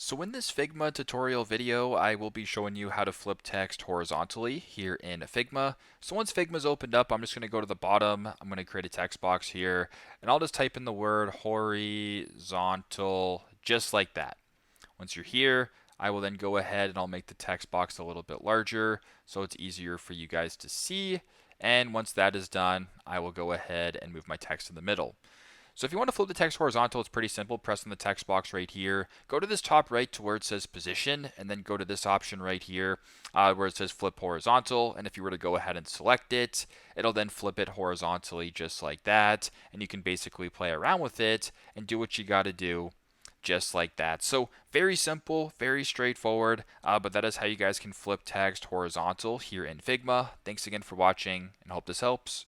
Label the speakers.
Speaker 1: So in this Figma tutorial video, I will be showing you how to flip text horizontally here in Figma. So once Figma's opened up, I'm just going to go to the bottom. I'm going to create a text box here, and I'll just type in the word horizontal, just like that. Once you're here, I will then go ahead and I'll make the text box a little bit larger so it's easier for you guys to see. And once that is done, I will go ahead and move my text in the middle. So if you want to flip the text horizontal, it's pretty simple. Press on the text box right here. Go to this top right to where it says position, and then go to this option right here where it says flip horizontal. And if you were to go ahead and select it, it'll then flip it horizontally just like that. And you can basically play around with it and do what you got to do just like that. So very simple, very straightforward, but that is how you guys can flip text horizontal here in Figma. Thanks again for watching and hope this helps.